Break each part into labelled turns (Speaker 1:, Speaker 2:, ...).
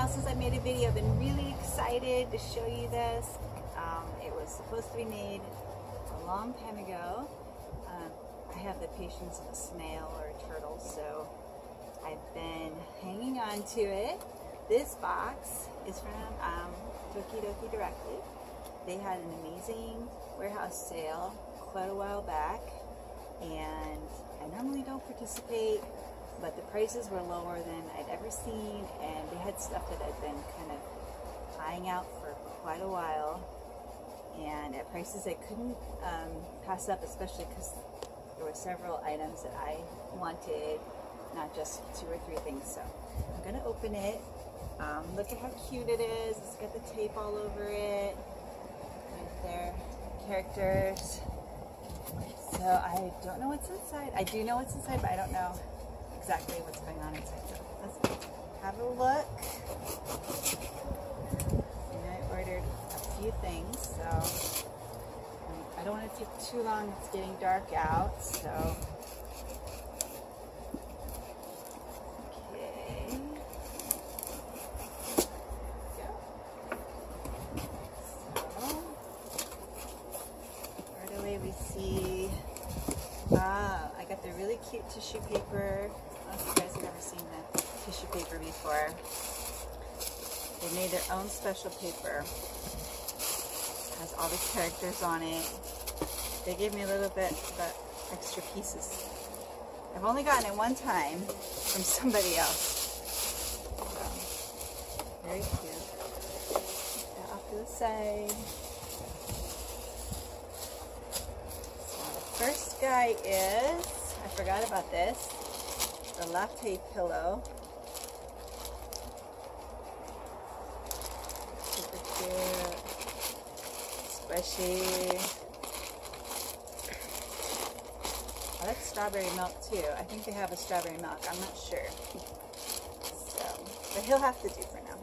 Speaker 1: while since I made a video. I've been really excited to show you this. It was supposed to be made a long time ago. I have the patience of a snail or a turtle, so I've been hanging on to it. This box is from Tokidoki directly. They had an amazing warehouse sale quite a while back, and I normally don't participate, but the prices were lower than I'd ever seen, and they had stuff that I'd been kind of eyeing out for quite a while, and at prices I couldn't pass up, especially because there were several items that I wanted, not just 2 or 3 things. So I'm gonna open it. Look at how cute it is. It's got the tape all over it. Right there, characters. So I don't know what's inside. I do know what's inside, but I don't know exactly what's going on inside. So let's have a look. And I ordered a few things, so I don't want to take too long. It's getting dark out, so. Okay. So, right away we see, I got the really cute tissue paper. I don't know if you guys have ever seen the tissue paper before. They made their own special paper. Has all the characters on it. They gave me a little bit of extra pieces. I've only gotten it one time from somebody else. So, very cute. Put that off to the side. So the first guy is, I forgot about this, the Latte pillow. Super cute. Squishy. Oh, that's strawberry milk too. I think they have a strawberry milk. I'm not sure. So, but he'll have to do for now.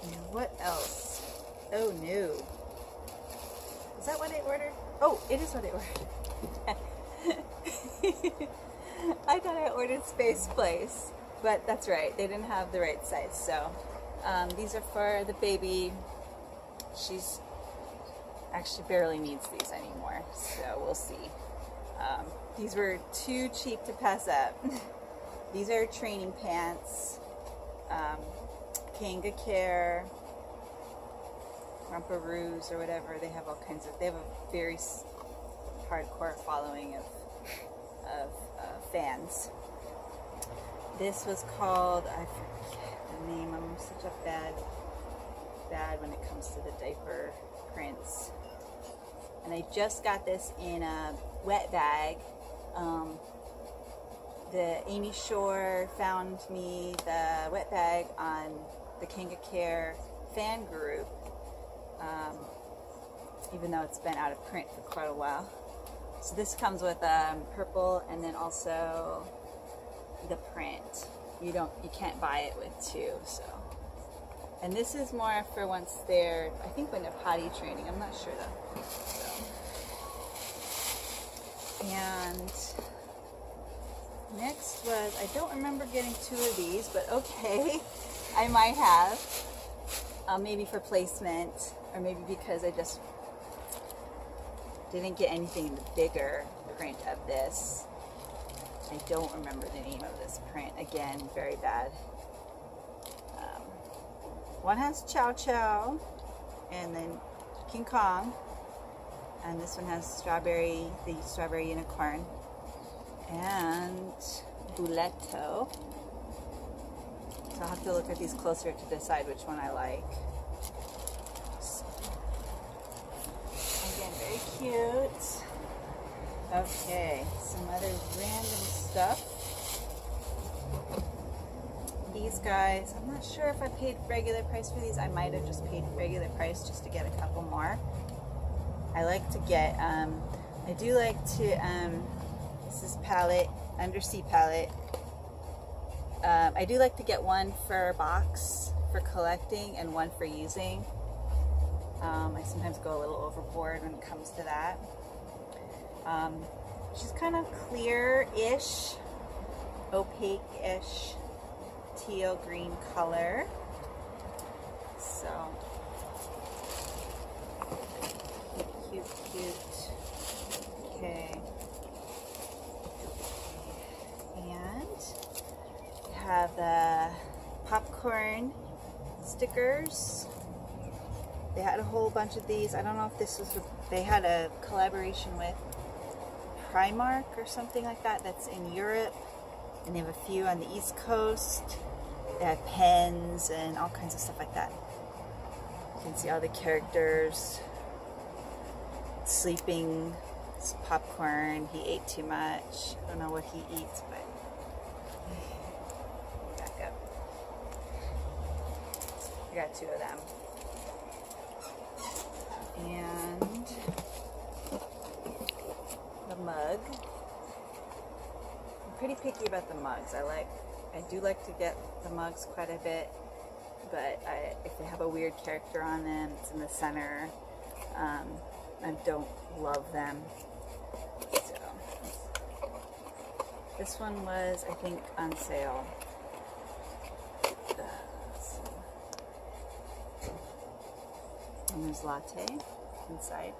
Speaker 1: And what else? Oh no. Is that what I ordered? Oh, it is what I ordered. I thought I ordered Space Place, but that's right. They didn't have the right size. So, these are for the baby. She's actually barely needs these anymore, so we'll see. These were too cheap to pass up. These are training pants. Kangacare, or whatever. They have all kinds of. They have a very hardcore following of fans. This was called, I forget the name. I'm such a bad when it comes to the diaper prints. And I just got this in a wet bag. The Amy Shore found me the wet bag on the Kangacare fan group, even though it's been out of print for quite a while. So this comes with purple and then also the print. You can't buy it with 2, so. And this is more for once they're, I think when they're potty training, I'm not sure though. So. And next was, I don't remember getting 2 of these, but okay, I might have. Maybe for placement, or maybe because I just didn't get anything in the bigger print of this. I don't remember the name of this print. Again, very bad. One has Chow Chow, and then King Kong, and this one has the strawberry unicorn, and Buletto. So I'll have to look at these closer to decide which one I like. So, again, very cute. Okay, some other random stuff. These guys, I'm not sure if I paid regular price for these. I might have just paid regular price just to get a couple more. I like to get, I do like to, this is palette, undersea palette. I do like to get one for box for collecting and one for using. I sometimes go a little overboard when it comes to that. She's kind of clear-ish, opaque-ish teal green color. So cute, cute. Okay. And we have the popcorn stickers. They had a whole bunch of these. I don't know if this was with, they had a collaboration with Primark or something like that. That's in Europe. And they have a few on the East Coast. They have pens and all kinds of stuff like that. You can see all the characters sleeping. It's popcorn. He ate too much. I don't know what he eats, but back up. I got two of them. And the mug. I'm pretty picky about the mugs. I do like to get the mugs quite a bit, but if they have a weird character on them, it's in the center, I don't love them. So this one was, I think, on sale. And there's Latte inside.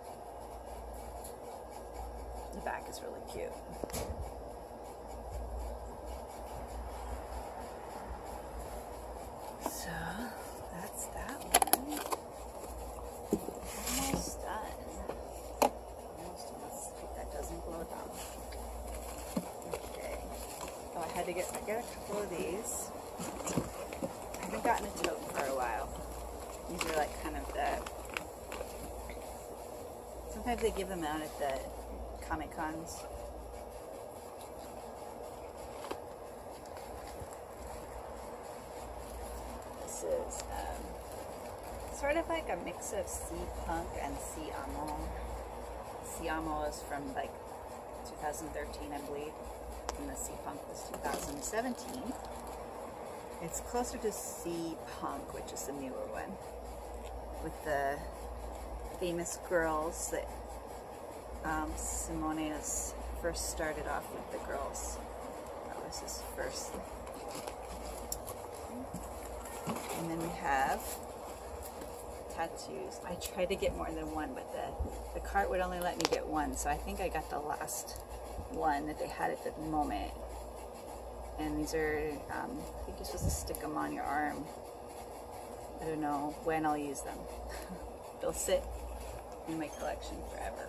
Speaker 1: The back is really cute. So that's that one. Almost done. Almost done. Let's see if that doesn't blow down. Okay. Oh, I got a couple of these. I haven't gotten a tote for a while. These are like kind of sometimes they give them out at the Comic Cons. This is sort of like a mix of sea punk and sea amo. Sea amo is from like 2013, I believe, and the sea punk was 2017. It's closer to sea punk, which is the newer one, with the famous girls that Simone has first started off with. The girls, that was his first. And then we have tattoos. I tried to get more than one, but the cart would only let me get one, so I think I got the last one that they had at the moment. And these are, I think you're supposed to stick them on your arm. I don't know when I'll use them. They'll sit in my collection forever.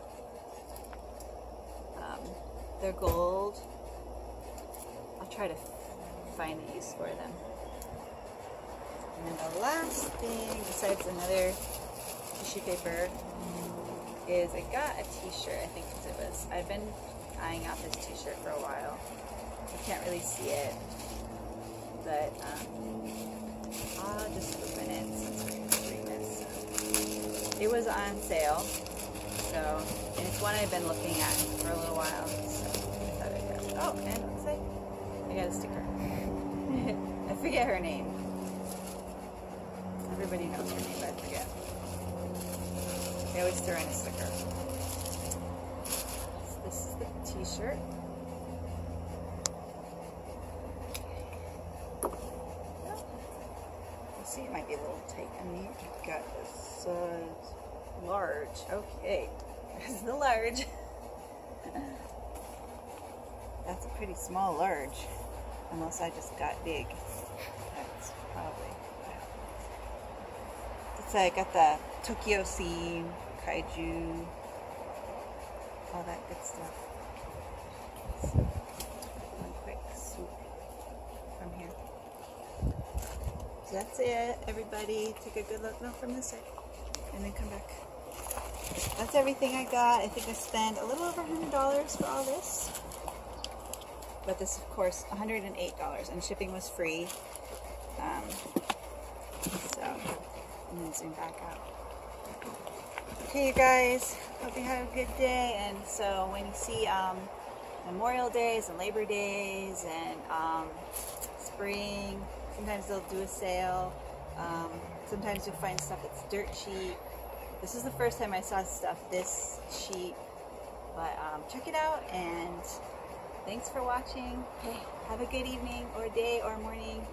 Speaker 1: They're gold. I'll try to find a use for them. And then the last thing, besides another tissue paper, is I got a t-shirt, I think it was. I've been eyeing out this t-shirt for a while. You can't really see it, but I'll just open it since we're doing this. It was on sale, so, and it's one I've been looking at for a little while, so I thought I'd grab it. Oh, and it looks like I got a sticker. I forget her name. Everybody knows her name, but I forget. They always throw in a sticker. So this is the t-shirt. See, it might be a little tight on me. Got this large. Okay, there's the large. That's a pretty small large, unless I just got big. That's probably. It's like got the Tokidoki Kaiju, all that good stuff. So, one quick swoop from here. So that's it, everybody. Take a good look. No, from this side. And then come back. That's everything I got. I think I spent a little over $100 for all this. But this, of course, $108. And shipping was free. So, and then zoom back out. Okay, you guys. Hope you have a good day. And so when you see Memorial Days and Labor Days and spring, sometimes they'll do a sale. Sometimes you'll find stuff that's dirt cheap. This is the first time I saw stuff this cheap. But check it out, and thanks for watching. Hey, have a good evening or day or morning.